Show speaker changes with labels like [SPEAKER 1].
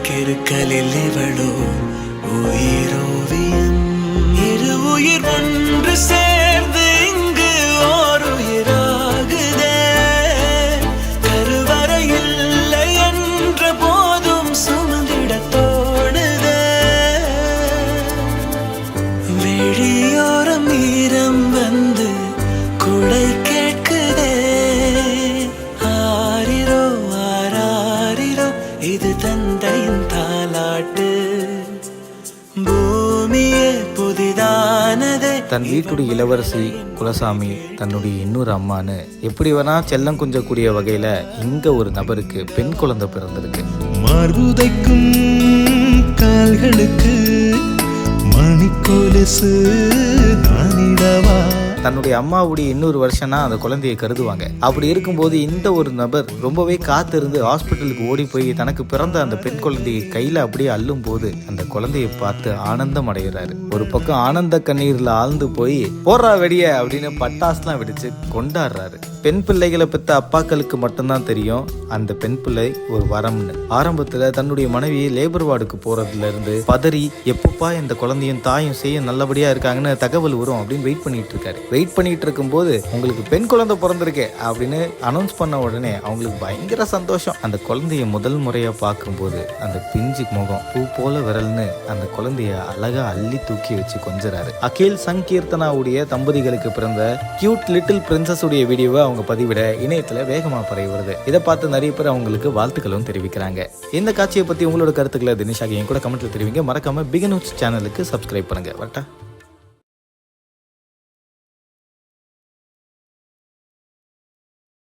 [SPEAKER 1] கிருக்கலில் இவளோ உயிரோவியம். இரு உயிர் ஒன்று சேர்ந்து இங்கு ஓர் உயிராகுதே. கருவறை இல்லை என்ற போதும் சுமந்திட தோணுதே. வெளியோரம் ஈரம் வந்து குடை கேட்குதே. ஆரிரோ ஆராரிரோ இது தந்தையின் தாலாட்டு. பூமியே புதிதானதே.
[SPEAKER 2] தன் வீட்டுடைய இளவரசி குலசாமி தன்னுடைய இன்னொரு அம்மானு எப்படி வேணா செல்லம் கொஞ்சக்கூடிய வகையில இங்க ஒரு நபருக்கு பெண் குழந்தை பிறந்திருக்கு.
[SPEAKER 1] மார்புதைக்கும் கால்களுக்கு மணிக்கொலுசு நானிடவா.
[SPEAKER 2] தன்னுடைய அம்மாவுடைய இன்னொரு வருஷம்னா அந்த குழந்தையை கருதுவாங்க. அப்படி இருக்கும்போது இந்த ஒரு நபர் ரொம்பவே காத்திருந்து ஹாஸ்பிட்டலுக்கு ஓடி போய் தனக்கு பிறந்த அந்த பெண் குழந்தையை கையில அப்படியே அள்ளும் போது அந்த குழந்தையை பார்த்து ஆனந்தம் அடைகிறாரு. ஒரு பக்கம் ஆனந்த கண்ணீர்ல ஆழ்ந்து போய் போடுறா வெடிய அப்படின்னு பட்டாசுலாம் வெடிச்சு கொண்டாடுறாரு. பெண் பிள்ளைகளை பெற்ற அப்பாக்களுக்கு மட்டும்தான் தெரியும் அந்த பெண் பிள்ளை ஒரு வரம்னு. ஆரம்பத்துல தன்னுடைய மனைவியை லேபர் வார்டுக்கு போறதுல இருந்து பதறி எப்பப்பா இந்த குழந்தையும் தாயும் செய்ய நல்லபடியா இருக்காங்கன்னு தகவல் வரும் அப்படின்னு வெயிட் பண்ணிட்டு இருக்காரு. வெயிட் பண்ணிட்டு இருக்கும்போது உங்களுக்கு பெண் குழந்தை பிறந்திருக்கே அப்படின்னு அனௌன்ஸ் பண்ண உடனே அவங்களுக்கு பயங்கர சந்தோஷம். அந்த குழந்தைய முதல் முறையா பார்க்கும்போது அந்த பிஞ்சு முகம் பூ போல விரல்னு அந்த குழந்தைய அழகா அள்ளி தூக்கி வச்சு கொஞ்சறாரு. அகில் சங்கீர்த்தனாவுடைய தம்பதிகளுக்கு பிறந்த கியூட் லிட்டில் பிரின்சஸ் உடைய வீடியோவை அவங்க பதிவிட இணையத்துல வேகமா பரவி வருது. இதை பார்த்து நிறைய பேர் அவங்களுக்கு வாழ்த்துக்களும் தெரிவிக்கிறாங்க. இந்த காட்சியை பத்தி உங்களோட கருத்துக்களை தினேஷாக என் கூட கமெண்ட்ல தெரிவிங்க. மறக்காம பிக் நியூஸ் சேனலுக்கு சப்ஸ்கிரைப் பண்ணுங்க. வரட்டா.